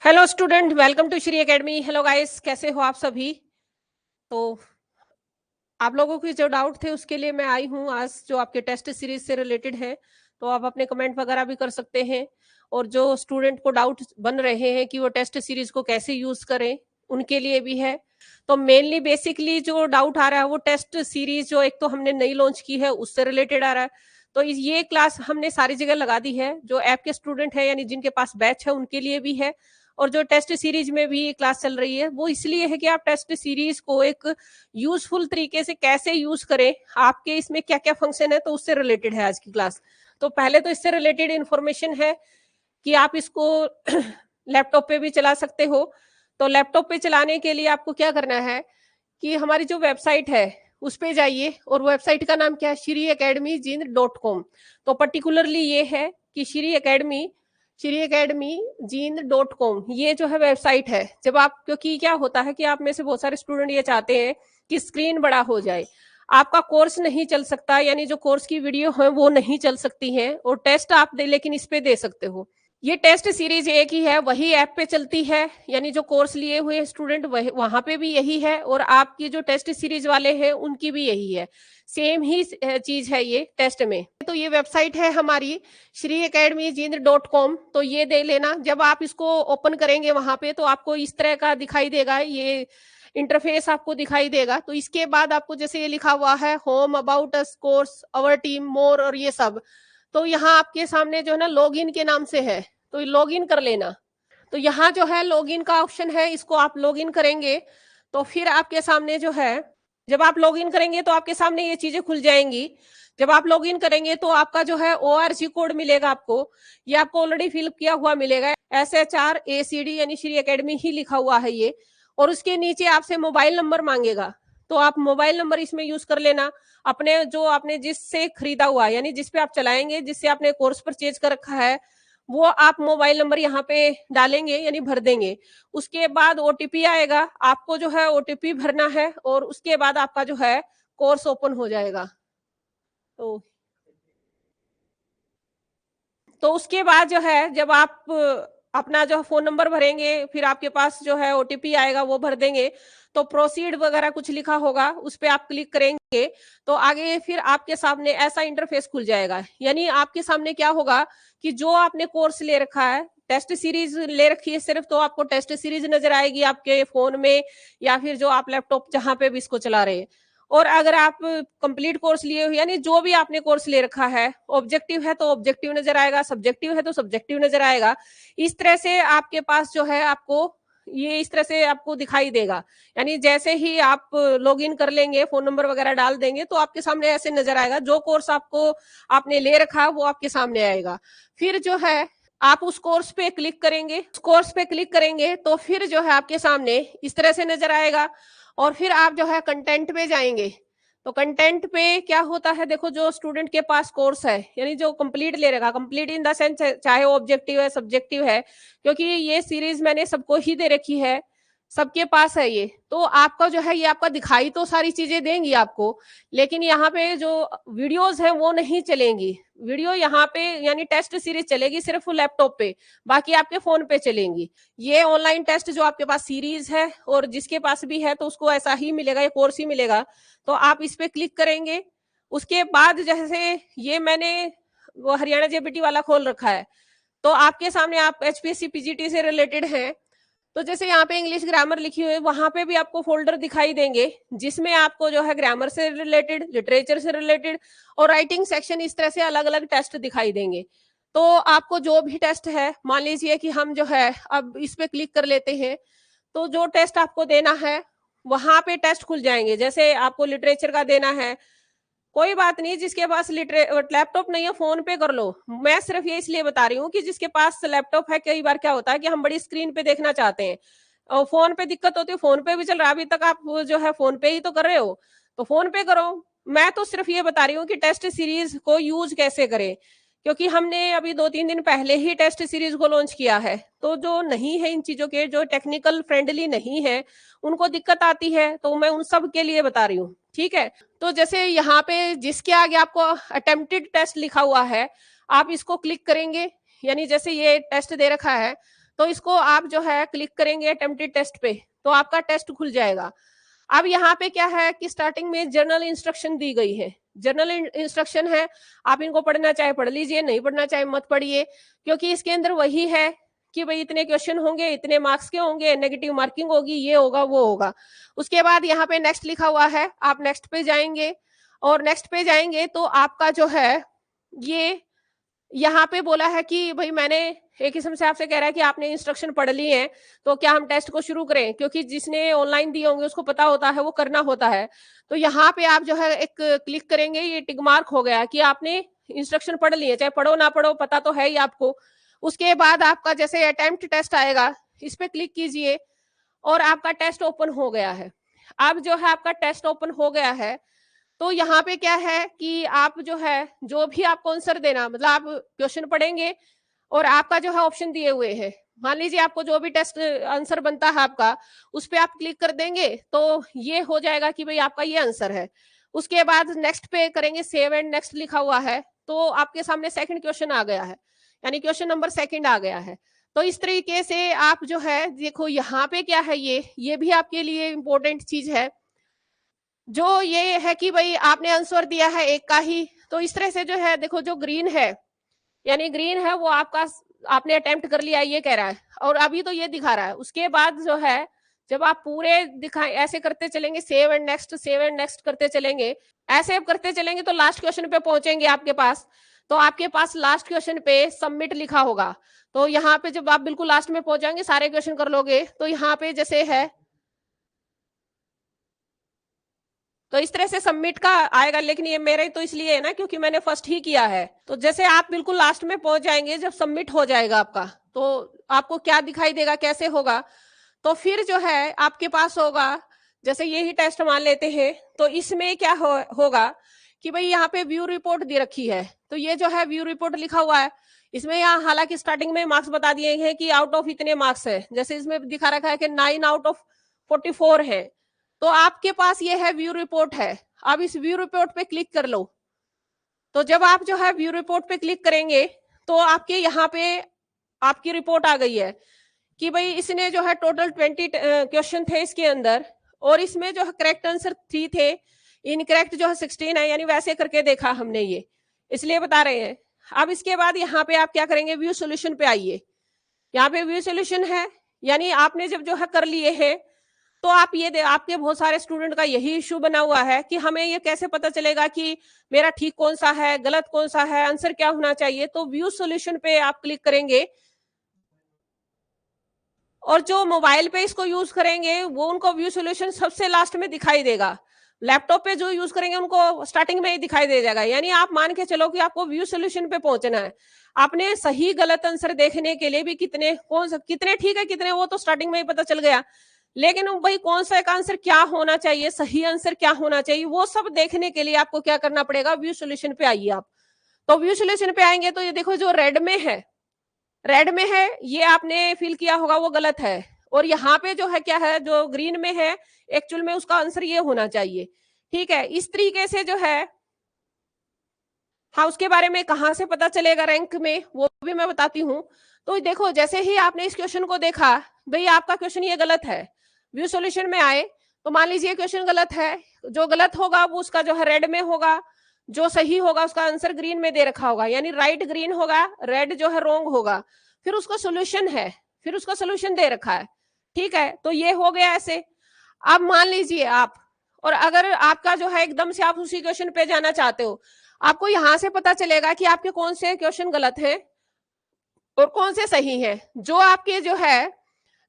Hello student, welcome to Shri academy. Hello guys, कैसे हो आप सभी। तो आप लोगों के जो डाउट थे उसके लिए मैं आई हूँ आज, जो आपके टेस्ट सीरीज से रिलेटेड है। तो आप अपने कमेंट वगैरह भी कर सकते हैं। और जो स्टूडेंट को डाउट बन रहे हैं कि वो टेस्ट सीरीज को कैसे यूज करें, उनके लिए भी है। तो मेनली बेसिकली जो डाउट आ रहा है वो टेस्ट सीरीज जो एक तो हमने नई लॉन्च की है उससे रिलेटेड आ रहा है। तो ये क्लास हमने सारी जगह लगा दी है। जो ऐप के स्टूडेंट है यानी जिनके पास बैच है उनके लिए भी है। और जो टेस्ट सीरीज में भी क्लास चल रही है वो इसलिए है कि आप टेस्ट सीरीज को एक यूजफुल तरीके से कैसे यूज करें, आपके इसमें क्या क्या फंक्शन है, तो उससे रिलेटेड है आज की क्लास। तो पहले तो इससे रिलेटेड इंफॉर्मेशन है कि आप इसको लैपटॉप पे भी चला सकते हो। तो लैपटॉप पे चलाने के लिए आपको क्या करना है कि हमारी जो वेबसाइट है उस पे जाइए, और वेबसाइट का नाम क्या है, श्री अकेडमी जींद .com। तो पर्टिकुलरली ये है कि श्री अकेडमी जींद .com ये जो है वेबसाइट है। जब आप, क्योंकि क्या होता है कि आप में से बहुत सारे स्टूडेंट ये चाहते हैं कि स्क्रीन बड़ा हो जाए, आपका कोर्स नहीं चल सकता, यानी जो कोर्स की वीडियो है वो नहीं चल सकती है, और टेस्ट आप दे लेकिन इस पे दे सकते हो। ये टेस्ट सीरीज एक ही है, वही ऐप पे चलती है, यानी जो कोर्स लिए हुए स्टूडेंट वहां पे भी यही है, और आपकी जो टेस्ट सीरीज वाले हैं उनकी भी यही है। सेम ही चीज है ये टेस्ट में। तो ये वेबसाइट है हमारी श्री अकेडमी जींद .com। तो ये दे लेना। जब आप इसको ओपन करेंगे वहां पे तो आपको इस तरह का दिखाई देगा, ये इंटरफेस आपको दिखाई देगा। तो इसके बाद आपको जैसे ये लिखा हुआ है home, about us, course, our team, more, और ये सब। तो यहाँ आपके सामने जो है ना लॉगिन के नाम से है, तो लॉगिन कर लेना। तो यहाँ जो है लॉगिन का ऑप्शन है, इसको आप लॉगिन करेंगे तो फिर आपके सामने जो है, जब आप लॉगिन करेंगे तो आपके सामने ये चीजें खुल जाएंगी। जब आप लॉगिन करेंगे तो आपका जो है ORG कोड मिलेगा आपको। ये आपको ऑलरेडी फिल किया हुआ मिलेगा, SHRACD यानी श्री एकेडमी ही लिखा हुआ है ये। और उसके नीचे आपसे मोबाइल नंबर मांगेगा, तो आप मोबाइल नंबर इसमें यूज कर लेना। अपने जो आपने जिससे खरीदा हुआ यानी जिस पे आप चलाएंगे, जिससे आपने कोर्स परचेज कर रखा है, वो आप मोबाइल नंबर यहाँ पे डालेंगे यानी भर देंगे। उसके बाद ओटीपी आएगा, आपको जो है ओटीपी भरना है, और उसके बाद आपका जो है कोर्स ओपन हो जाएगा। तो उसके बाद जो है, जब आप अपना जो फोन नंबर भरेंगे, फिर आपके पास जो है ओटीपी आएगा, वो भर देंगे। तो प्रोसीड वगैरह कुछ लिखा होगा, उस पर आप क्लिक करेंगे तो आगे फिर आपके सामने ऐसा इंटरफेस खुल जाएगा। यानी आपके सामने क्या होगा कि जो आपने कोर्स ले रखा है, टेस्ट सीरीज ले रखी है सिर्फ, तो आपको टेस्ट सीरीज नजर आएगी आपके फोन में, या फिर जो आप लैपटॉप जहां पे भी इसको चला रहे हैं। और अगर आप कंप्लीट कोर्स लिए हो, यानी जो भी आपने कोर्स ले रखा है, ऑब्जेक्टिव है तो ऑब्जेक्टिव नजर आएगा, सब्जेक्टिव है तो सब्जेक्टिव नजर आएगा। इस तरह से आपके पास जो है आपको ये इस तरह से आपको दिखाई देगा। यानी जैसे ही आप लॉगिन कर लेंगे, फोन नंबर वगैरह डाल देंगे, तो आपके सामने ऐसे नजर आएगा। जो कोर्स आपको आपने ले रखा वो आपके सामने आएगा। फिर जो है आप उस कोर्स पे क्लिक करेंगे, उस कोर्स पे क्लिक करेंगे तो फिर जो है आपके सामने इस तरह से नजर आएगा। और फिर आप जो है कंटेंट पे जाएंगे। तो कंटेंट पे क्या होता है, देखो जो स्टूडेंट के पास कोर्स है, यानी जो कंप्लीट ले रखा, कंप्लीट इन द सेंस चाहे ऑब्जेक्टिव है सब्जेक्टिव है, क्योंकि ये सीरीज मैंने सबको ही दे रखी है, सबके पास है ये। तो आपका जो है ये आपका दिखाई तो सारी चीजें देंगी आपको, लेकिन यहाँ पे जो वीडियोस है वो नहीं चलेंगी। वीडियो यहाँ पे यानी टेस्ट सीरीज चलेगी सिर्फ लैपटॉप पे, बाकी आपके फोन पे चलेंगी। ये ऑनलाइन टेस्ट जो आपके पास सीरीज है, और जिसके पास भी है तो उसको ऐसा ही मिलेगा, ये कोर्स ही मिलेगा। तो आप इस पे क्लिक करेंगे। उसके बाद जैसे ये मैंने वो हरियाणा जेबीटी वाला खोल रखा है, तो आपके सामने आप HPSC PGT से रिलेटेड है, तो जैसे यहाँ पे इंग्लिश ग्रामर लिखी हुई है, वहां पे भी आपको फोल्डर दिखाई देंगे जिसमें आपको जो है ग्रामर से रिलेटेड, लिटरेचर से रिलेटेड और राइटिंग सेक्शन, इस तरह से अलग अलग टेस्ट दिखाई देंगे। तो आपको जो भी टेस्ट है, मान लीजिए कि हम जो है अब इस पे क्लिक कर लेते हैं, तो जो टेस्ट आपको देना है वहां पे टेस्ट खुल जाएंगे। जैसे आपको लिटरेचर का देना है, कोई बात नहीं, जिसके पास लैपटॉप नहीं है फोन पे कर लो। मैं सिर्फ ये इसलिए बता रही हूँ कि जिसके पास लैपटॉप है, कई बार क्या होता है कि हम बड़ी स्क्रीन पे देखना चाहते हैं और फोन पे दिक्कत होती है। फोन पे भी चल रहा है, अभी तक आप जो है फोन पे ही तो कर रहे हो, तो फोन पे करो। मैं तो सिर्फ ये बता रही हूँ कि टेस्ट सीरीज को यूज कैसे करें, क्योंकि हमने अभी 2-3 दिन पहले ही टेस्ट सीरीज को लॉन्च किया है। तो जो नहीं है इन चीजों के, जो टेक्निकल फ्रेंडली नहीं है, उनको दिक्कत आती है, तो मैं उन सब के लिए बता रही हूँ। ठीक है, तो जैसे यहाँ पे जिसके आगे आपको अटेम्प्टेड टेस्ट लिखा हुआ है, आप इसको क्लिक करेंगे। यानी जैसे ये टेस्ट दे रखा है, तो इसको आप जो है क्लिक करेंगे अटेम्प्टेड टेस्ट पे, तो आपका टेस्ट खुल जाएगा। अब यहाँ पे क्या है कि स्टार्टिंग में जर्नल इंस्ट्रक्शन दी गई है, जर्नल इंस्ट्रक्शन है, आप इनको पढ़ना चाहे पढ़ लीजिए, नहीं पढ़ना चाहे मत पढ़िए, क्योंकि इसके अंदर वही है कि भाई इतने क्वेश्चन होंगे, इतने मार्क्स के होंगे, नेगेटिव मार्किंग होगी, ये होगा वो होगा। उसके बाद यहाँ पे नेक्स्ट लिखा हुआ है, आप नेक्स्ट पे जाएंगे, और नेक्स्ट पे जाएंगे तो आपका जो है ये यहाँ पे बोला है कि भाई मैंने एक किस्म से आपसे कह रहा है कि आपने इंस्ट्रक्शन पढ़ ली है, तो क्या हम टेस्ट को शुरू करें, क्योंकि जिसने ऑनलाइन दिए होंगे उसको पता होता है, वो करना होता है। तो यहाँ पे आप जो है एक क्लिक करेंगे, ये टिक मार्क हो गया कि आपने इंस्ट्रक्शन पढ़ लिए, चाहे पढ़ो ना पढ़ो पता तो है ही आपको। उसके बाद आपका जैसे अटेम्प्ट टेस्ट आएगा, इस पे क्लिक कीजिए और आपका टेस्ट ओपन हो गया है। अब जो है आपका टेस्ट ओपन हो गया है, तो यहाँ पे क्या है कि आप जो है जो भी आपको आंसर देना, मतलब आप क्वेश्चन पढ़ेंगे और आपका जो है ऑप्शन दिए हुए हैं, मान लीजिए आपको जो भी टेस्ट आंसर बनता है आपका, उस पे आप क्लिक कर देंगे तो ये हो जाएगा कि भाई आपका ये आंसर है। उसके बाद नेक्स्ट पे करेंगे, सेव एंड नेक्स्ट लिखा हुआ है, तो आपके सामने सेकंड क्वेश्चन आ गया है, यानी क्वेश्चन नंबर सेकंड आ गया है। तो इस तरीके से आप जो है देखो यहाँ पे क्या है, ये भी आपके लिए इंपॉर्टेंट चीज है, जो ये है कि भाई आपने आंसर दिया है एक का ही, तो इस तरह से जो है देखो, जो ग्रीन है यानी ग्रीन है वो आपका आपने अटेम्प्ट कर लिया ये कह रहा है, और अभी तो ये दिखा रहा है। उसके बाद जो है जब आप पूरे दिखाए ऐसे करते चलेंगे, सेव एंड नेक्स्ट करते चलेंगे, ऐसे करते चलेंगे तो लास्ट क्वेश्चन पे पहुंचेंगे आपके पास, तो आपके पास लास्ट क्वेश्चन पे सबमिट लिखा होगा। तो यहाँ पे जब आप बिल्कुल लास्ट में पहुंच जाएंगे, सारे क्वेश्चन कर लोगे, तो यहाँ पे जैसे है तो इस तरह से सबमिट का आएगा, लेकिन ये मेरे तो इसलिए है ना क्योंकि मैंने फर्स्ट ही किया है। तो जैसे आप बिल्कुल लास्ट में पहुंच जाएंगे, जब सबमिट हो जाएगा आपका, तो आपको क्या दिखाई देगा, कैसे होगा, तो फिर जो है आपके पास होगा, जैसे यही टेस्ट मान लेते हैं, तो इसमें क्या होगा कि भाई यहाँ पे व्यू रिपोर्ट दी रखी है, तो ये जो है व्यू रिपोर्ट लिखा हुआ है, इसमें यहाँ हालांकि स्टार्टिंग में मार्क्स बता दिए हैं कि आउट ऑफ इतने मार्क्स है, जैसे इसमें दिखा रखा है कि 9 आउट ऑफ 44 है, तो आपके पास ये है व्यू रिपोर्ट है। अब इस व्यू रिपोर्ट पे क्लिक कर लो, तो जब आप जो है व्यू रिपोर्ट पे क्लिक करेंगे तो आपके यहाँ पे आपकी रिपोर्ट आ गई है कि भाई इसने जो है टोटल 20 क्वेश्चन थे इसके अंदर, और इसमें जो है करेक्ट आंसर 3 थे, इनकरेक्ट जो है 16 है, यानी वैसे करके देखा हमने, ये इसलिए बता रहे हैं। अब इसके बाद यहाँ पे आप क्या करेंगे, व्यू सोल्यूशन पे आइए, यहाँ पे व्यू सोल्यूशन है, यानी आपने जब जो है कर लिए हैं, तो आप ये आपके बहुत सारे स्टूडेंट का यही इश्यू बना हुआ है कि हमें ये कैसे पता चलेगा कि मेरा ठीक कौन सा है, गलत कौन सा है, आंसर क्या होना चाहिए। तो व्यू सॉल्यूशन पे आप क्लिक करेंगे, और जो मोबाइल पे इसको यूज करेंगे वो उनको व्यू सॉल्यूशन सबसे लास्ट में दिखाई देगा, लैपटॉप पे जो यूज करेंगे उनको स्टार्टिंग में ही दिखाई दे जाएगा। यानी आप मान के चलो कि आपको व्यू सॉल्यूशन पे पहुंचना है, आपने सही गलत आंसर देखने के लिए भी कितने ठीक है कितने वो तो स्टार्टिंग में ही पता चल गया, लेकिन भाई कौन सा एक आंसर क्या होना चाहिए, सही आंसर क्या होना चाहिए, वो सब देखने के लिए आपको क्या करना पड़ेगा, व्यू सॉल्यूशन पे आइए आप। तो व्यू सॉल्यूशन पे आएंगे तो ये देखो जो रेड में है ये आपने फिल किया होगा वो गलत है, और यहाँ पे जो है क्या है, जो ग्रीन में है एक्चुअल में उसका आंसर ये होना चाहिए। ठीक है, इस तरीके से जो है, हाँ उसके बारे में कहाँ से पता चलेगा रैंक में, वो भी मैं बताती हूँ। तो देखो जैसे ही आपने इस क्वेश्चन को देखा, भाई आपका क्वेश्चन ये गलत है, व्यू सॉल्यूशन में आए तो मान लीजिए क्वेश्चन गलत है, जो गलत होगा वो उसका जो है रेड में होगा, जो सही होगा उसका आंसर ग्रीन में दे रखा होगा, यानी राइट ग्रीन होगा, रेड जो है रॉन्ग होगा, फिर उसका सोल्यूशन है, फिर उसका सोल्यूशन दे रखा है। ठीक है, तो ये हो गया ऐसे। अब मान लीजिए आप, और अगर आपका जो है एकदम से आप उसी क्वेश्चन पे जाना चाहते हो, आपको यहां से पता चलेगा कि आपके कौन से क्वेश्चन गलत हैं और कौन से सही हैं। जो आपके जो है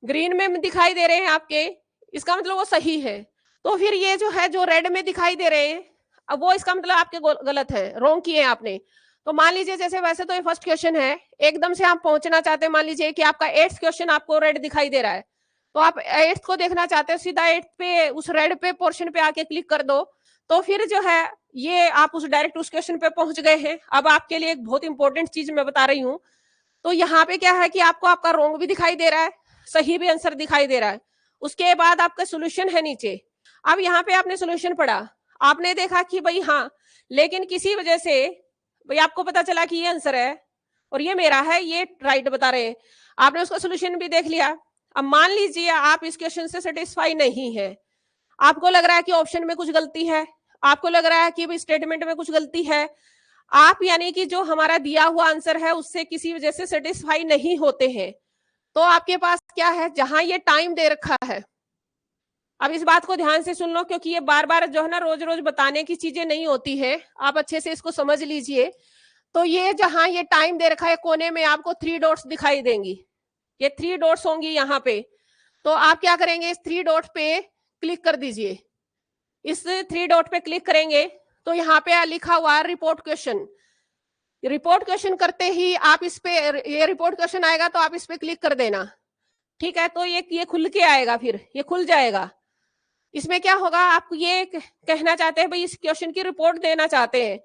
ग्रीन में दिखाई दे रहे हैं आपके, इसका मतलब वो सही है, तो फिर ये जो है जो रेड में दिखाई दे रहे हैं, अब वो इसका मतलब आपके गलत है, रॉन्ग किए हैं आपने। तो मान लीजिए जैसे वैसे तो ये फर्स्ट क्वेश्चन है, एकदम से आप पहुंचना चाहते हैं, मान लीजिए कि आपका 8th क्वेश्चन आपको रेड दिखाई दे रहा है, तो आप 8th को देखना चाहते हो, सीधा 8th पे उस रेड पे पोर्शन पे आके क्लिक कर दो, तो फिर जो है ये आप उस डायरेक्ट उस क्वेश्चन पे पहुंच गए हैं। अब आपके लिए एक बहुत इंपॉर्टेंट चीज मैं बता रही हूँ, तो यहाँ पे क्या है कि आपको आपका रॉन्ग भी दिखाई दे रहा है, सही भी आंसर दिखाई दे रहा है, उसके बाद आपका सोल्यूशन है नीचे। अब यहाँ पे आपने सोल्यूशन पढ़ा, आपने देखा कि भाई हाँ, लेकिन किसी वजह से भाई आपको पता चला कि ये आंसर है और ये मेरा है, ये राइट बता रहे हैं। आपने उसका सोल्यूशन भी देख लिया। अब मान लीजिए आप इस क्वेश्चन से सेटिस्फाई नहीं है, आपको लग रहा है कि ऑप्शन में कुछ गलती है, आपको लग रहा है कि स्टेटमेंट में कुछ गलती है, आप यानी कि जो हमारा दिया हुआ आंसर है उससे किसी वजह से सेटिस्फाई नहीं होते हैं, तो आपके पास क्या है, जहां ये टाइम दे रखा है, अब इस बात को ध्यान से सुन लो क्योंकि ये बार बार जो है ना रोज रोज बताने की चीजें नहीं होती है, आप अच्छे से इसको समझ लीजिए। तो ये जहां ये टाइम दे रखा है कोने में आपको 3 डॉट्स दिखाई देंगी, ये 3 डॉट्स होंगी यहाँ पे, तो आप क्या करेंगे, इस 3 डॉट पे क्लिक कर दीजिए। इस 3 डॉट पे क्लिक करेंगे तो यहाँ पे लिखा हुआ रिपोर्ट क्वेश्चन, रिपोर्ट क्वेश्चन करते ही आप इस पे, ये रिपोर्ट क्वेश्चन आएगा तो आप इस पे क्लिक कर देना, ठीक है। तो ये खुल के आएगा, फिर ये खुल जाएगा। इसमें क्या होगा, आप ये कहना चाहते हैं भाई इस क्वेश्चन की रिपोर्ट देना चाहते हैं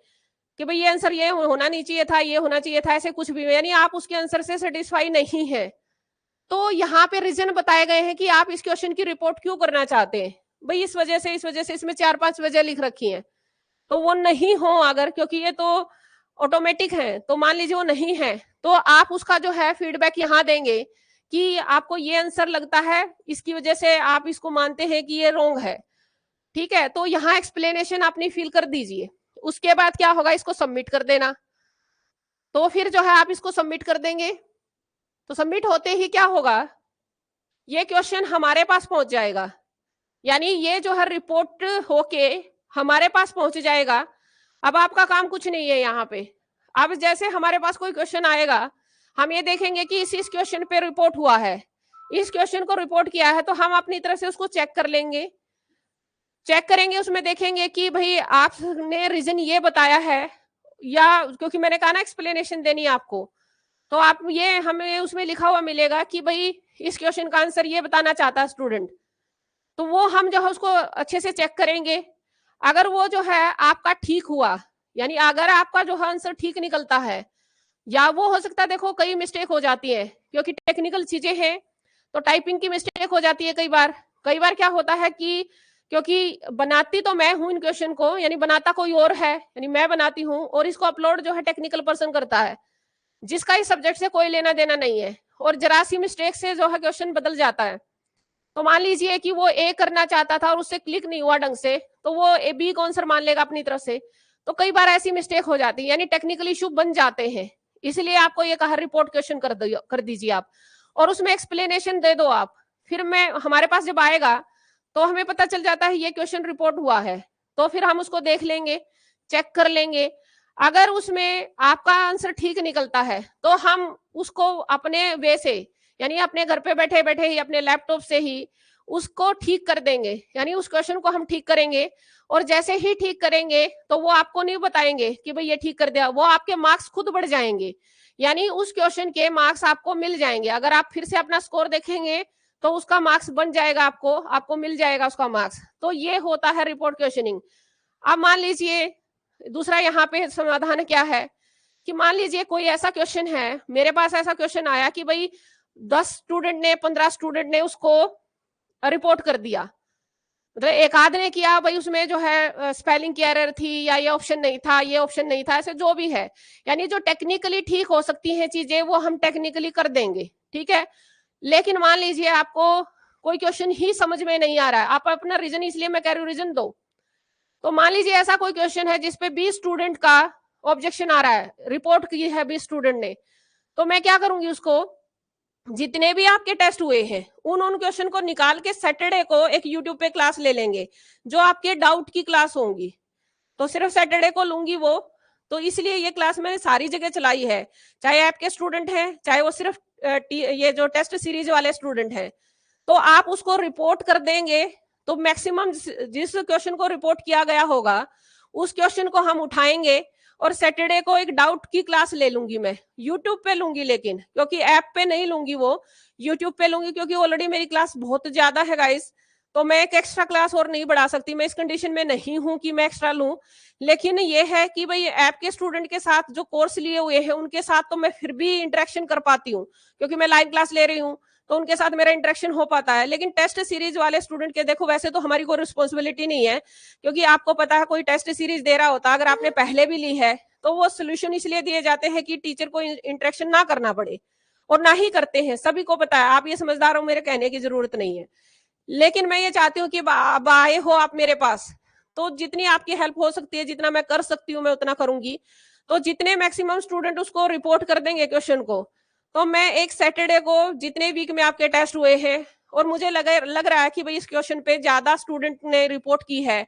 कि भाई ये आंसर ये होना नहीं चाहिए था, ये होना चाहिए था, ऐसे कुछ भी, यानी आप उसके आंसर से सेटिस्फाई नहीं है। तो यहाँ पे रीजन बताए गए हैं कि आप इस क्वेश्चन की रिपोर्ट क्यों करना चाहते हैं, भाई इस वजह से, इस वजह से, इसमें 4-5 वजह लिख रखी है। तो वो नहीं हो अगर, क्योंकि ये तो ऑटोमेटिक है, तो मान लीजिए वो नहीं है, तो आप उसका जो है फीडबैक यहाँ देंगे कि आपको ये आंसर लगता है, इसकी वजह से आप इसको मानते हैं कि ये रॉन्ग है, ठीक है। तो यहाँ एक्सप्लेनेशन आपने फिल कर दीजिए। उसके बाद क्या होगा, इसको सबमिट कर देना। तो फिर जो है आप इसको सबमिट कर देंगे, तो सबमिट होते ही क्या होगा, ये क्वेश्चन हमारे पास पहुंच जाएगा, यानी ये जो है रिपोर्ट होके हमारे पास पहुंच जाएगा। अब आपका काम कुछ नहीं है यहाँ पे। अब जैसे हमारे पास कोई क्वेश्चन आएगा, हम ये देखेंगे कि इस क्वेश्चन पे रिपोर्ट हुआ है, इस क्वेश्चन को रिपोर्ट किया है, तो हम अपनी तरफ से उसको चेक कर लेंगे, चेक करेंगे, उसमें देखेंगे कि भाई आपने रीजन ये बताया है, या क्योंकि मैंने कहा ना एक्सप्लेनेशन देनी है आपको, तो आप ये हमें उसमें लिखा हुआ मिलेगा कि भाई इस क्वेश्चन का आंसर ये बताना चाहता है स्टूडेंट, तो वो हम जो है उसको अच्छे से चेक करेंगे। अगर वो जो है आपका ठीक हुआ, यानी अगर आपका जो है आंसर ठीक निकलता है, या वो हो सकता है, देखो कई मिस्टेक हो जाती है क्योंकि टेक्निकल चीजें हैं, तो टाइपिंग की मिस्टेक हो जाती है कई बार। कई बार क्या होता है कि क्योंकि बनाती तो मैं हूं इन क्वेश्चन को, यानी बनाता कोई और है, यानी मैं बनाती हूँ, और इसको अपलोड जो है टेक्निकल पर्सन करता है, जिसका इस सब्जेक्ट से कोई लेना देना नहीं है, और जरा सी मिस्टेक से जो है क्वेश्चन बदल जाता है। तो मान लीजिए कि वो ए करना चाहता था और उससे क्लिक नहीं हुआ ढंग से, तो वो ए बी को आंसर मान लेगा अपनी तरफ से। तो कई बार ऐसी मिस्टेक हो जाती है, यानी टेक्निकल इशू बन जाते हैं, इसलिए आपको ये कहा रिपोर्ट क्वेश्चन कर दीजिए आप, और उसमें एक्सप्लेनेशन दे दो आप। फिर मैं हमारे पास जब आएगा तो हमें पता चल जाता है ये क्वेश्चन रिपोर्ट हुआ है, तो फिर हम उसको देख लेंगे, चेक कर लेंगे। अगर उसमें आपका आंसर ठीक निकलता है तो हम उसको अपने वे से, यानी अपने घर पे बैठे बैठे ही अपने लैपटॉप से ही उसको ठीक कर देंगे, यानी उस क्वेश्चन को हम ठीक करेंगे। और जैसे ही ठीक करेंगे तो वो आपको नहीं बताएंगे कि भाई ये ठीक कर दिया, वो आपके मार्क्स खुद बढ़ जाएंगे, यानी उस क्वेश्चन के मार्क्स आपको मिल जाएंगे। अगर आप फिर से अपना स्कोर देखेंगे तो उसका मार्क्स बन जाएगा, आपको मिल जाएगा उसका मार्क्स। तो ये होता है रिपोर्ट क्वेश्चनिंग। अब मान लीजिए दूसरा यहाँ पे समाधान क्या है, कि मान लीजिए कोई ऐसा क्वेश्चन है, मेरे पास ऐसा क्वेश्चन आया कि भाई 10 स्टूडेंट ने, 15 स्टूडेंट ने उसको रिपोर्ट कर दिया, मतलब एक आध ने किया, भाई उसमें जो है स्पेलिंग की एरर थी, या ये ऑप्शन नहीं था, ये ऑप्शन नहीं था, ऐसे जो भी है, यानी जो टेक्निकली ठीक हो सकती हैं चीजें वो हम टेक्निकली कर देंगे, ठीक है। लेकिन मान लीजिए आपको कोई क्वेश्चन ही समझ में नहीं आ रहा है, आप अपना रीजन, इसलिए मैं कह रही हूँ रीजन दो। तो मान लीजिए ऐसा कोई क्वेश्चन है जिसपे 20 स्टूडेंट का ऑब्जेक्शन आ रहा है, रिपोर्ट की है 20 स्टूडेंट ने, तो मैं क्या करूंगी, उसको जितने भी आपके टेस्ट हुए हैं उन क्वेश्चन को निकाल के सैटरडे को एक यूट्यूब पे क्लास ले लेंगे, जो आपके डाउट की क्लास होंगी, तो सिर्फ सैटरडे को लूंगी वो। तो इसलिए ये क्लास मैंने सारी जगह चलाई है, चाहे ऐप के स्टूडेंट हैं, चाहे वो सिर्फ ये जो टेस्ट सीरीज वाले स्टूडेंट हैं, तो आप उसको रिपोर्ट कर देंगे। तो मैक्सिमम जिस क्वेश्चन को रिपोर्ट किया गया होगा उस क्वेश्चन को हम उठाएंगे, और सैटरडे को एक डाउट की क्लास ले लूंगी, मैं यूट्यूब पे लूंगी, लेकिन क्योंकि ऐप पे नहीं लूंगी, वो यूट्यूब पे लूंगी, क्योंकि ऑलरेडी मेरी क्लास बहुत ज्यादा है गाइस, तो मैं एक एक्स्ट्रा क्लास और नहीं बढ़ा सकती, मैं इस कंडीशन में नहीं हूं कि मैं एक्स्ट्रा लूं। लेकिन ये है कि भाई ऐप के स्टूडेंट के साथ जो कोर्स लिए हुए हैं उनके साथ तो मैं फिर भी इंटरेक्शन कर पाती हूँ, क्योंकि मैं लाइव क्लास ले रही हूँ, तो उनके साथ मेरा इंटरेक्शन हो पाता है। लेकिन टेस्ट सीरीज वाले स्टूडेंट के देखो, वैसे तो हमारी कोई रिस्पॉन्सिबिलिटी नहीं है, क्योंकि आपको पता है कोई टेस्ट सीरीज दे रहा होता, अगर आपने पहले भी ली है तो वो सोल्यूशन इसलिए दिए जाते हैं कि टीचर को इंटरेक्शन ना करना पड़े, और ना ही करते हैं, सभी को पता है। आप ये समझदार हो, मेरे कहने की जरूरत नहीं है। लेकिन मैं ये चाहती हूँ कि आए हो आप मेरे पास, तो जितनी आपकी हेल्प हो सकती है, जितना मैं कर सकती हूँ, मैं उतना करूंगी। तो जितने मैक्सिमम स्टूडेंट उसको रिपोर्ट कर देंगे क्वेश्चन को, तो मैं एक सैटरडे को, जितने वीक में आपके टेस्ट हुए हैं और मुझे लग रहा है कि भाई इस क्वेश्चन पे ज्यादा स्टूडेंट ने रिपोर्ट की है,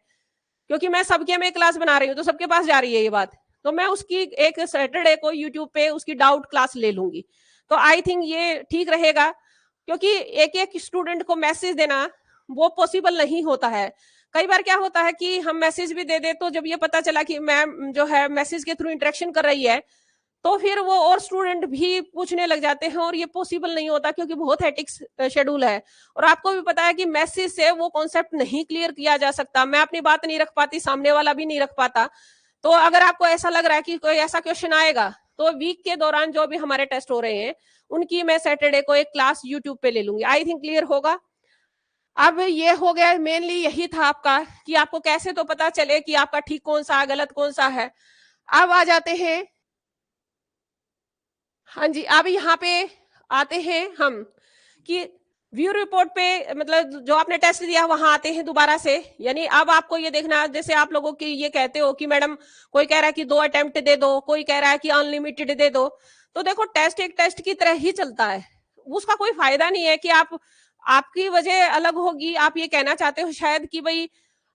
क्योंकि मैं सबके में क्लास बना रही हूँ तो सबके पास जा रही है ये बात, तो मैं उसकी एक सैटरडे को यूट्यूब पे उसकी डाउट क्लास ले लूंगी। तो आई थिंक ये ठीक रहेगा, क्योंकि एक एक स्टूडेंट को मैसेज देना वो पॉसिबल नहीं होता है। कई बार क्या होता है कि हम मैसेज भी दे दे, तो जब ये पता चला कि मैम जो है मैसेज के थ्रू इंटरेक्शन कर रही है, तो फिर वो और स्टूडेंट भी पूछने लग जाते हैं, और ये पॉसिबल नहीं होता, क्योंकि बहुत हेटिक शेड्यूल है। और आपको भी पता है कि मैसेज से वो कॉन्सेप्ट नहीं क्लियर किया जा सकता, मैं अपनी बात नहीं रख पाती, सामने वाला भी नहीं रख पाता। तो अगर आपको ऐसा लग रहा है कि कोई ऐसा क्वेश्चन आएगा, तो वीक के दौरान जो भी हमारे टेस्ट हो रहे हैं उनकी मैं सैटरडे को एक क्लास यूट्यूब पे ले लूंगी। आई थिंक क्लियर होगा। अब ये हो गया, मेनली यही था आपका कि आपको कैसे तो पता चले कि आपका ठीक कौन सा है, गलत कौन सा है। अब आ जाते हैं, हाँ जी, अब यहाँ पे आते हैं हम कि व्यू रिपोर्ट पे, मतलब जो आपने टेस्ट दिया वहां आते हैं दोबारा से। यानी अब आपको ये देखना, जैसे आप लोगों की ये कहते हो कि मैडम कोई कह रहा है कि 2 अटेम्प्ट दे दो, कोई कह रहा है कि अनलिमिटेड दे दो। तो देखो, टेस्ट एक टेस्ट की तरह ही चलता है, उसका कोई फायदा नहीं है कि आपकी वजह अलग होगी। आप ये कहना चाहते हो शायद कि भाई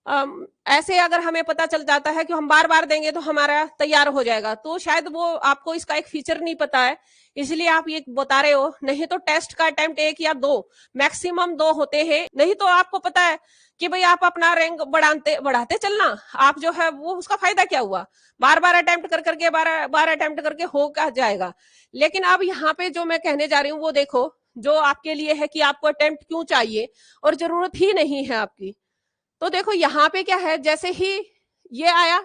ऐसे अगर हमें पता चल जाता है कि हम बार बार देंगे तो हमारा तैयार हो जाएगा, तो शायद वो आपको इसका एक फीचर नहीं पता है, इसलिए आप ये बता रहे हो। नहीं तो टेस्ट का अटेम्प्ट 1 या 2, मैक्सिमम 2 होते हैं। नहीं तो आपको पता है कि भाई आप अपना रैंक बढ़ाते चलना, आप जो है वो उसका फायदा क्या हुआ, बार बार अटेम्प्ट कर करके, बार बार अटेम्प्ट करके हो क्या जाएगा। लेकिन अब यहाँ पे जो मैं कहने जा रही हूँ वो देखो, जो आपके लिए है कि आपको अटेम्प्ट क्यों चाहिए और जरूरत ही नहीं है आपकी। तो देखो यहाँ पे क्या है, जैसे ही ये आया,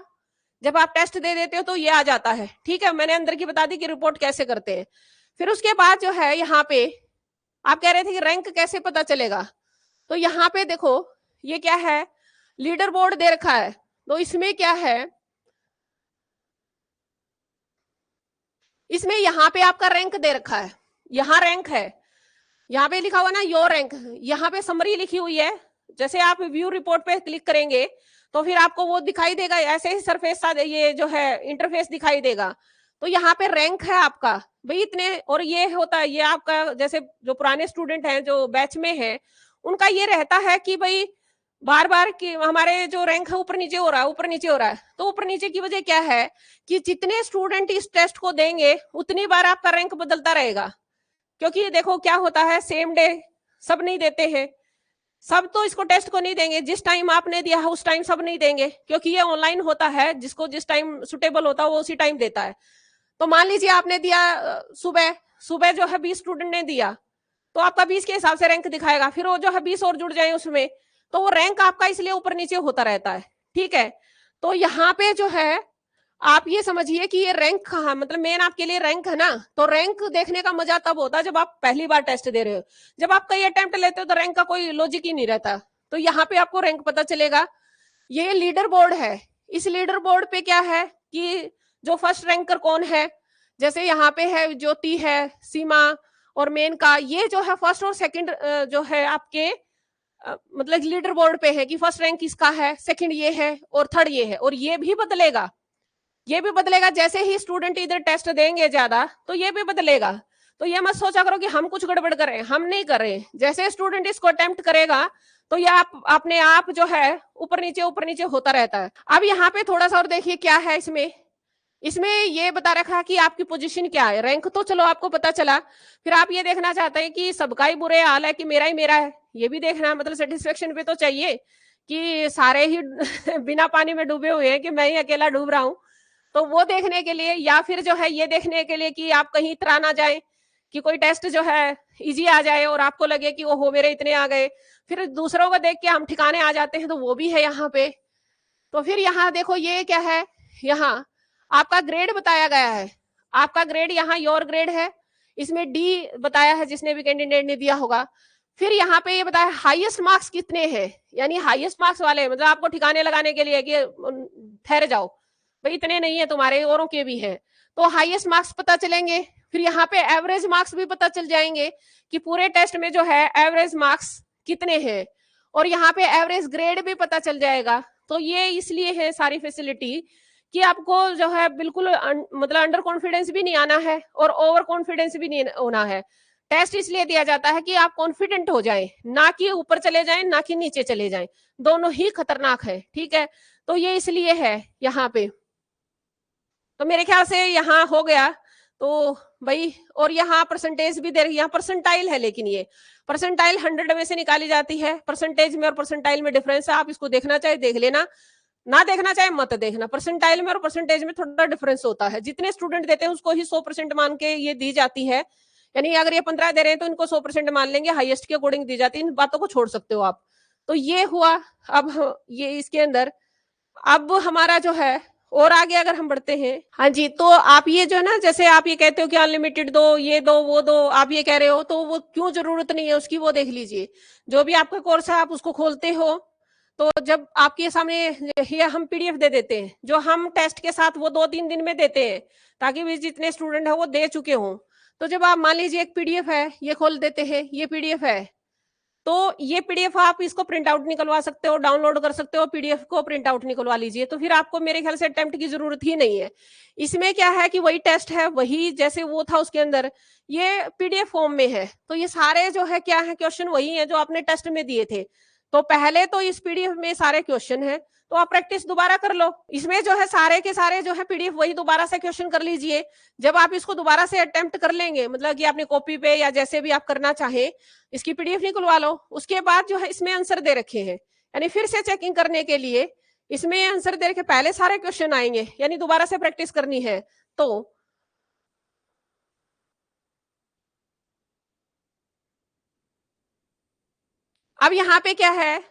जब आप टेस्ट दे देते हो तो ये आ जाता है, ठीक है। मैंने अंदर की बता दी कि रिपोर्ट कैसे करते हैं। फिर उसके बाद जो है यहाँ पे आप कह रहे थे कि रैंक कैसे पता चलेगा, तो यहाँ पे देखो ये क्या है, लीडर बोर्ड दे रखा है। तो इसमें क्या है, इसमें यहाँ पे आपका रैंक दे रखा है, यहाँ रैंक है, यहाँ पे लिखा हुआ ना योर रैंक, यहाँ पे समरी लिखी हुई है। जैसे आप व्यू रिपोर्ट पे क्लिक करेंगे तो फिर आपको वो दिखाई देगा, ऐसे ही सरफेस ये जो है इंटरफेस दिखाई देगा। तो यहाँ पे रैंक है आपका भाई इतने, और ये होता है, ये आपका जैसे जो पुराने स्टूडेंट हैं जो बैच में है, उनका ये रहता है कि भाई बार बार कि हमारे जो रैंक है ऊपर नीचे हो रहा है, ऊपर नीचे हो रहा है। तो ऊपर नीचे की वजह क्या है कि जितने स्टूडेंट इस टेस्ट को देंगे उतनी बार आपका रैंक बदलता रहेगा। क्योंकि देखो क्या होता है, सेम डे सब नहीं देते हैं, सब तो इसको टेस्ट को नहीं देंगे, जिस टाइम आपने दिया है उस टाइम सब नहीं देंगे, क्योंकि ये ऑनलाइन होता है, जिसको जिस टाइम सुटेबल होता है वो उसी टाइम देता है। तो मान लीजिए आपने दिया सुबह, सुबह जो है 20 स्टूडेंट ने दिया, तो आपका 20 के हिसाब से रैंक दिखाएगा, फिर वो जो है 20 और जुड़ जाए उसमें, तो वो रैंक आपका इसलिए ऊपर नीचे होता रहता है, ठीक है। तो यहाँ पे जो है आप ये समझिए कि ये रैंक कहाँ, मतलब मेन आपके लिए रैंक है ना। तो रैंक देखने का मजा तब होता है जब आप पहली बार टेस्ट दे रहे हो, जब आप कई अटेम्प्ट लेते हो तो रैंक का कोई लॉजिक ही नहीं रहता। तो यहाँ पे आपको रैंक पता चलेगा। ये लीडर बोर्ड है, इस लीडर बोर्ड पे क्या है कि जो फर्स्ट रैंकर कौन है, जैसे यहाँ पे है ज्योति है, सीमा और मेनका, ये जो है फर्स्ट और सेकंड जो है आपके मतलब लीडर बोर्ड पे है कि फर्स्ट रैंक किसका है, सेकंड ये है और थर्ड ये है। और ये भी बदलेगा, ये भी बदलेगा, जैसे ही स्टूडेंट इधर टेस्ट देंगे ज्यादा तो ये भी बदलेगा। तो ये मत सोचा करो कि हम कुछ गड़बड़ कर रहे हैं, हम नहीं कर रहे। जैसे स्टूडेंट इसको अटेम्प्ट करेगा तो ये आप अपने आप जो है ऊपर नीचे होता रहता है। अब यहाँ पे थोड़ा सा और देखिए क्या है इसमें, इसमें ये बता रखा है कि आपकी पोजीशन क्या है। रैंक तो चलो आपको पता चला, फिर आप ये देखना चाहते हैं कि सबका ही बुरे हाल है कि मेरा ही मेरा है, ये भी देखना, मतलब सेटिस्फेक्शन पे तो चाहिए कि सारे ही बिना पानी में डूबे हुए हैं कि मैं ही अकेला डूब रहा हूँ। तो वो देखने के लिए, या फिर जो है ये देखने के लिए कि आप कहीं इतरा ना जाए, कि कोई टेस्ट जो है इजी आ जाए और आपको लगे कि ओहो मेरे इतने आ गए, फिर दूसरों को देख के हम ठिकाने आ जाते हैं, तो वो भी है यहाँ पे। तो फिर यहाँ देखो ये क्या है, यहाँ आपका ग्रेड बताया गया है, आपका ग्रेड यहाँ योर ग्रेड है, इसमें डी बताया है जिसने भी कैंडिडेट ने दिया होगा। फिर यहाँ पे ये बताया हाईएस्ट मार्क्स कितने हैं, यानी हाईएस्ट मार्क्स वाले मतलब आपको ठिकाने लगाने के लिए कि ठहर जाओ भाई इतने नहीं है तुम्हारे, औरों के भी हैं, तो हाईएस्ट मार्क्स पता चलेंगे। फिर यहाँ पे एवरेज मार्क्स भी पता चल जाएंगे कि पूरे टेस्ट में जो है एवरेज मार्क्स कितने हैं, और यहाँ पे एवरेज ग्रेड भी पता चल जाएगा। तो ये इसलिए है सारी फैसिलिटी कि आपको जो है बिल्कुल मतलब अंडर कॉन्फिडेंस भी नहीं आना है और ओवर कॉन्फिडेंस भी नहीं होना है। टेस्ट इसलिए दिया जाता है कि आप कॉन्फिडेंट हो जाएं, ना कि ऊपर चले जाएं ना कि नीचे चले जाएं, दोनों ही खतरनाक है। ठीक है, तो ये इसलिए है यहाँ पे। तो मेरे ख्याल से यहाँ हो गया। तो भाई, और यहाँ परसेंटेज भी दे रही है, यहाँ परसेंटाइल है, लेकिन ये परसेंटाइल 100 में से निकाली जाती है। परसेंटेज में और परसेंटाइल में डिफरेंस है, आप इसको देखना चाहे देख लेना, ना देखना चाहे मत देखना। परसेंटाइल में और परसेंटेज में थोड़ा डिफरेंस होता है। जितने स्टूडेंट देते हैं उसको ही 100% मान के ये दी जाती है, यानी अगर ये 15 दे रहे हैं तो इनको 100% मान लेंगे, हाईएस्ट के अकॉर्डिंग दी जाती है। इन बातों को छोड़ सकते हो आप। तो ये हुआ। अब ये इसके अंदर अब हमारा जो है और आगे अगर हम बढ़ते हैं, हाँ जी, तो आप ये जो है ना, जैसे आप ये कहते हो कि अनलिमिटेड दो, ये दो, वो दो, आप ये कह रहे हो, तो वो क्यों जरूरत नहीं है उसकी, वो देख लीजिए। जो भी आपका कोर्स है आप उसको खोलते हो, तो जब आपके सामने ये हम पीडीएफ दे देते हैं, जो हम टेस्ट के साथ वो 2-3 दिन में देते हैं, ताकि भी जितने स्टूडेंट है वो दे चुके हों। तो जब आप मान लीजिए एक पीडीएफ है, ये खोल देते हैं, ये पीडीएफ है, तो ये पीडीएफ आप इसको प्रिंट आउट निकलवा सकते हो, डाउनलोड कर सकते हो, पीडीएफ को प्रिंट आउट निकलवा लीजिए। तो फिर आपको मेरे ख्याल से अटेम्प्ट की जरूरत ही नहीं है। इसमें क्या है कि वही टेस्ट है, वही जैसे वो था उसके अंदर, ये पीडीएफ फॉर्म में है। तो ये सारे जो है क्या है, क्वेश्चन वही है जो आपने टेस्ट में दिए थे। तो पहले तो इस पीडीएफ में सारे क्वेश्चन है, तो आप प्रैक्टिस दोबारा कर लो। इसमें जो है सारे के सारे जो है पीडीएफ वही दोबारा से क्वेश्चन कर लीजिए। जब आप इसको दोबारा से अटेम्प्ट कर लेंगे, मतलब कि आपने कॉपी पे या जैसे भी आप करना चाहे, इसकी पीडीएफ निकलवा लो। उसके बाद जो है इसमें आंसर दे रखे हैं, यानी फिर से चेकिंग करने के लिए इसमें आंसर दे रखे, पहले सारे क्वेश्चन आएंगे, यानी दोबारा से प्रैक्टिस करनी है। तो अब यहाँ पे क्या है,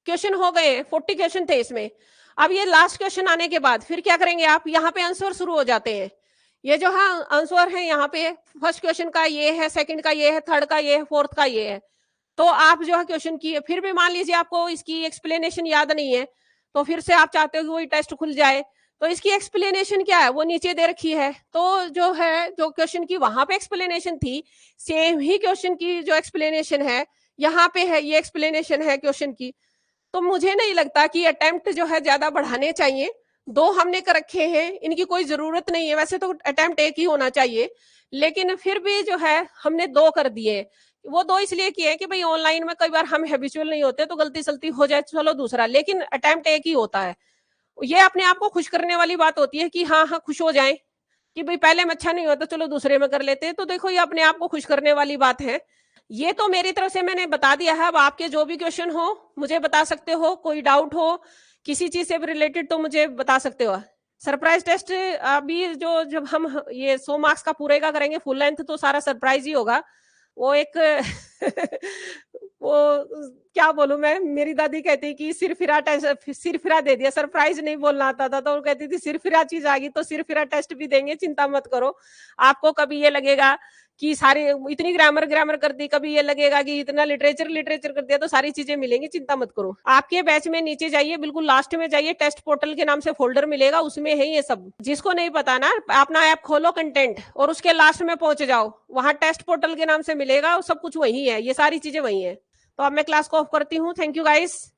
क्वेश्चन हो गए, 40 क्वेश्चन थे इसमें। अब ये लास्ट क्वेश्चन आने के बाद फिर क्या करेंगे आप, यहाँ पे आंसर शुरू हो जाते हैं। ये जो है आंसर है, यहाँ पे फर्स्ट क्वेश्चन का ये है, सेकंड का ये है, थर्ड का ये है, फोर्थ का ये है। तो आप जो है क्वेश्चन की, फिर भी मान लीजिए आपको इसकी एक्सप्लेनेशन याद नहीं है, तो फिर से आप चाहते हो कि वही टेस्ट खुल जाए, तो इसकी एक्सप्लेनेशन क्या है वो नीचे दे रखी है। तो जो है, जो क्वेश्चन की वहां पे एक्सप्लेनेशन थी, सेम ही क्वेश्चन की जो एक्सप्लेनेशन है यहाँ पे है, ये एक्सप्लेनेशन है क्वेश्चन की। तो मुझे नहीं लगता कि अटेम्प्ट जो है ज्यादा बढ़ाने चाहिए। 2 हमने कर रखे हैं, इनकी कोई जरूरत नहीं है। वैसे तो अटेम्प्ट एक ही होना चाहिए, लेकिन फिर भी जो है हमने 2 कर दिए। वो 2 इसलिए किए कि भाई ऑनलाइन में कई बार हम हैबिचुअल नहीं होते, तो गलती सलती हो जाए, चलो दूसरा, लेकिन अटेम्प्ट एक ही होता है। ये अपने आप को खुश करने वाली बात होती है कि हाँ हाँ खुश हो जाए कि भाई पहले में अच्छा नहीं होता, चलो दूसरे में कर लेते हैं। तो देखो, ये अपने आप को खुश करने वाली बात है। ये तो मेरी तरफ से मैंने बता दिया है। अब आपके जो भी क्वेश्चन हो मुझे बता सकते हो, कोई डाउट हो किसी चीज से भी रिलेटेड तो मुझे बता सकते हो। सरप्राइज टेस्ट अभी जो, जब हम ये 100 मार्क्स का पूरे का करेंगे फुल लेंथ, तो सारा सरप्राइज ही होगा। वो एक वो क्या बोलूं मैं, मेरी दादी कहती कि सिरफिरा टेस्ट, सिरफिरा दे दिया, सरप्राइज नहीं बोलना आता था, तो वो कहती थी सिरफिरा चीज आ गई तो सिरफिरा टेस्ट भी देंगे, चिंता मत करो। आपको कभी ये लगेगा कि सारी इतनी ग्रामर ग्रामर कर दी, कभी ये लगेगा कि इतना लिटरेचर लिटरेचर कर दिया, तो सारी चीजें मिलेंगी, चिंता मत करो। आपके बैच में नीचे जाइए, बिल्कुल लास्ट में जाइए, टेस्ट पोर्टल के नाम से फोल्डर मिलेगा, उसमें है ये सब। जिसको नहीं पता ना, अपना ऐप खोलो कंटेंट, और उसके लास्ट में पहुंच जाओ, वहां टेस्ट पोर्टल के नाम से मिलेगा, सब कुछ वही है, ये सारी चीजें वही है। तो अब मैं क्लास को ऑफ करती हूँ। Thank you guys.